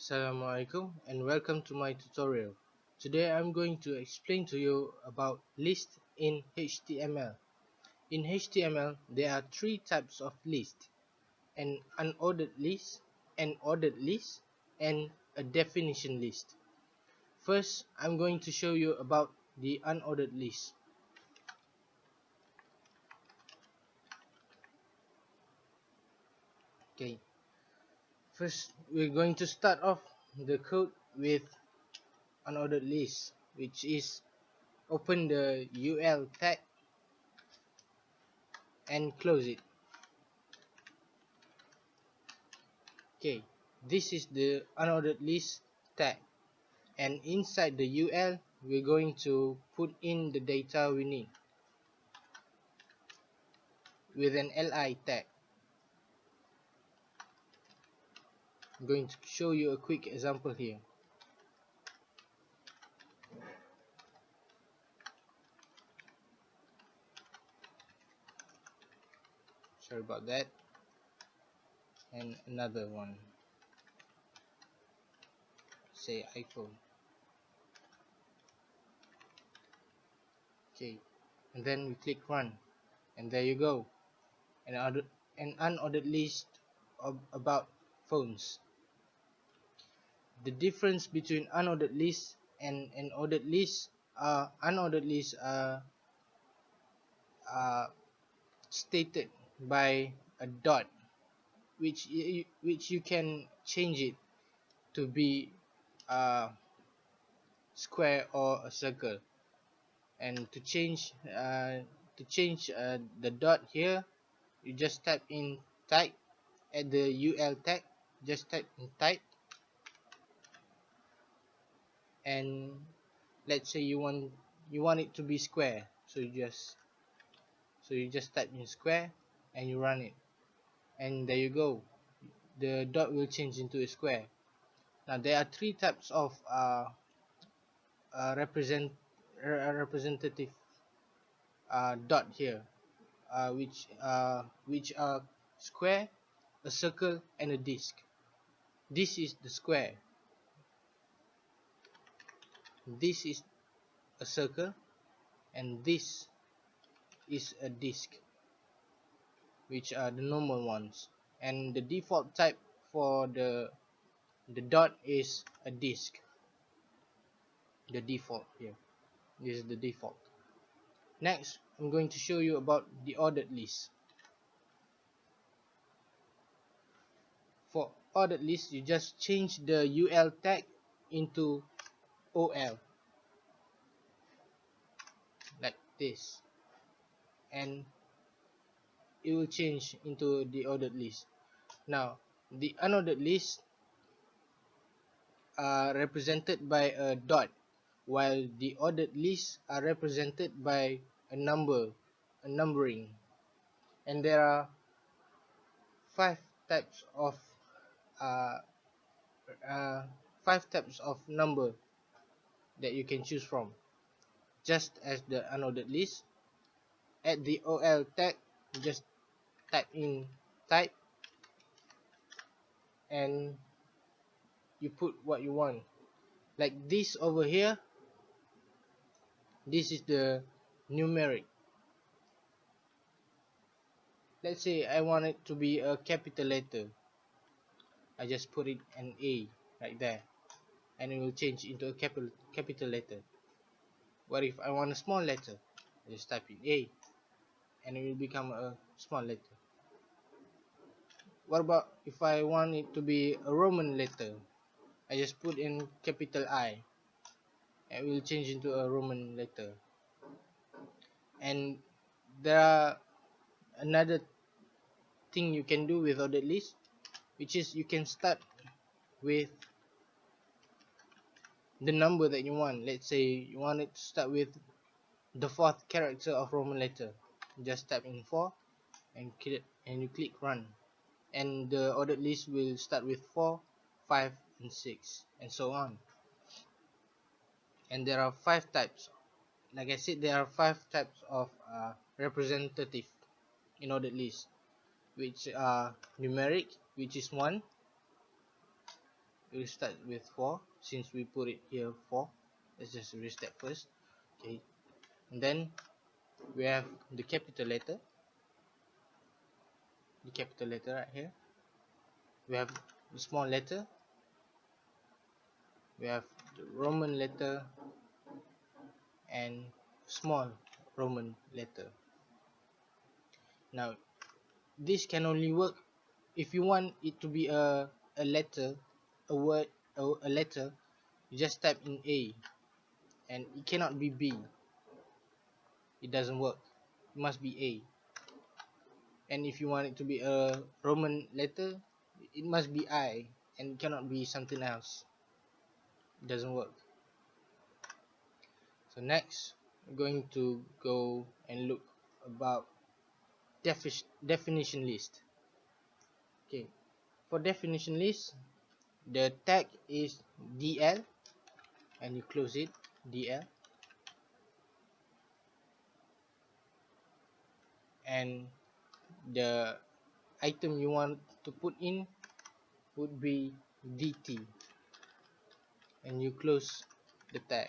Assalamualaikum and welcome to my tutorial. Today I'm going to explain to you about lists in HTML. In HTML there are three types of list: an unordered list, an ordered list, and a definition list. First, I'm going to show you about the unordered list. Okay. First, we're going to start off the code with unordered list, which is open the UL tag and close it. Okay, this is the unordered list tag, and inside the UL we're going to put in the data we need with an li tag. I'm going to show you a quick example here. Sorry about that. And another one, say iPhone. Okay, and then we click run, and there you go, an unordered list about phones. The difference between unordered list and an ordered list are unordered lists are stated by a dot, which you can change it to be a square or a circle. And to change the dot here, you just type in type at the UL tag, just type in type, and let's say you want it to be square, so you just type in square and you run it, and there you go, the dot will change into a square. Now there are three types of representative dot here, which are square, a circle, and a disc. This is the square, this is a circle, and this is a disc, which are the normal ones. And the default type for the dot is a disc. The default here, this is the default. Next, I'm going to show you about the ordered list. For ordered list, you just change the UL tag into OL like this, and it will change into the ordered list. Now the unordered list are represented by a dot, while the ordered lists are represented by a numbering. And there are five types of uh, number that you can choose from. Just as the unordered list, at the OL tag, you just type in type and you put what you want. Like this over here, this is the numeric. Let's say I want it to be a capital letter, I just put it an A right there, and it will change into a capital letter. What if I want a small letter? I just type in A, and it will become a small letter. What about if I want it to be a Roman letter? I just put in capital I, and it will change into a Roman letter. And there are another thing you can do with ordered list, which is you can start with the number that you want. Let's say you want it to start with the fourth character of Roman letter. Just type in 4 and you click run, and the ordered list will start with 4, 5, and 6, and so on. And there are 5 types. Like I said, there are 5 types of representative in ordered list, which are numeric, which is 1, we'll start with 4 since we put it here 4. Let's just restart first. Okay, and then we have the capital letter right here. We have the small letter, we have the Roman letter and small Roman letter. Now this can only work if you want it to be a letter, a word, a letter. You just type in A, and it cannot be B. It doesn't work. It must be A. And if you want it to be a Roman letter, it must be I, and it cannot be something else. It doesn't work. So next, we're going to go and look about definition list. Okay, for definition list, the tag is DL, and you close it, DL, and the item you want to put in would be DT, and you close the tag.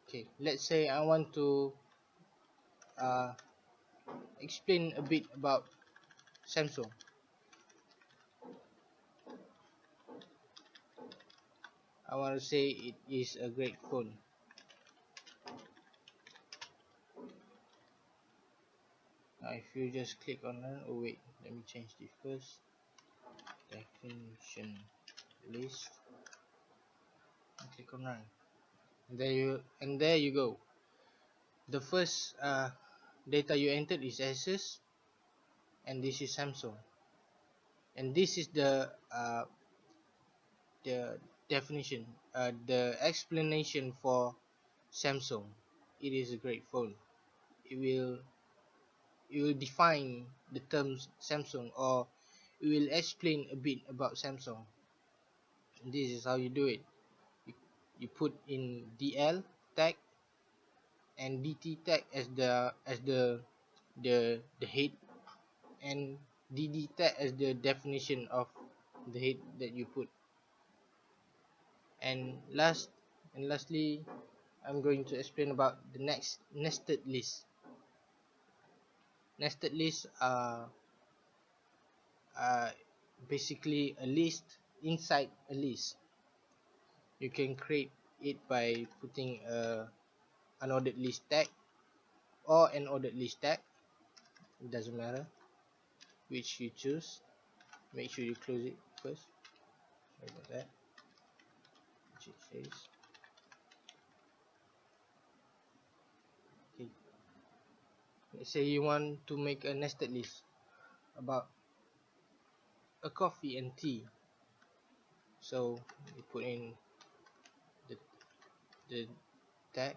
Okay, let's say I want to explain a bit about Samsung. I want to say it is a great phone. Now if you just click on that, oh wait, let me change this first. Definition list, and click on run. And there you go. The first data you entered is Asus, and this is Samsung, and this is the definition, the explanation for Samsung. It is a great phone. It will define the terms Samsung, or it will explain a bit about Samsung. And this is how you do it. You put in DL tag and DT tag as the head, and DD tag as the definition of the head that you put. And lastly, I'm going to explain about the next nested list. Nested lists are basically a list inside a list. You can create it by putting a unordered list tag or an ordered list tag. It doesn't matter which you choose. Make sure you close it first. Sorry about that. Which it says. Okay. Let's say you want to make a nested list about a coffee and tea. So you put in the tag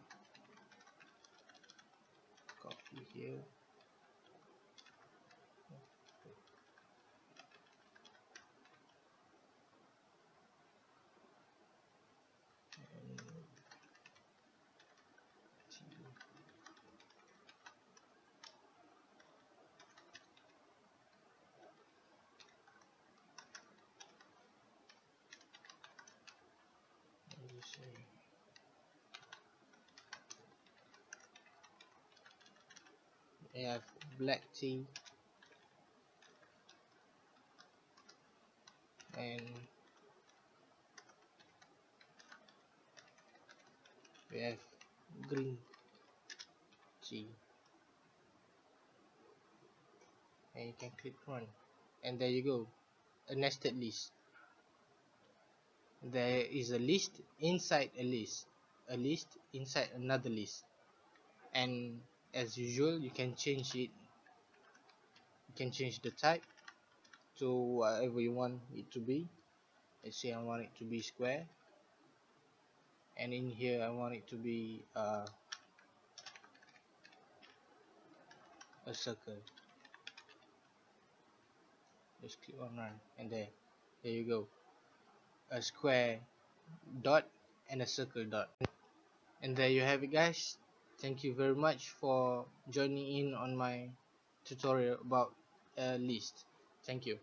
coffee here. We have black tea and we have green tea, and you can click run, and there you go, a nested list. There is a list inside a list inside another list, and as usual you can change it. You can change the type to whatever you want it to be. Let's say I want it to be square, and in here I want it to be a circle. Just click on run, and there you go, a square dot and a circle dot. And there you have it, guys. Thank you very much for joining in on my tutorial about a list. Thank you.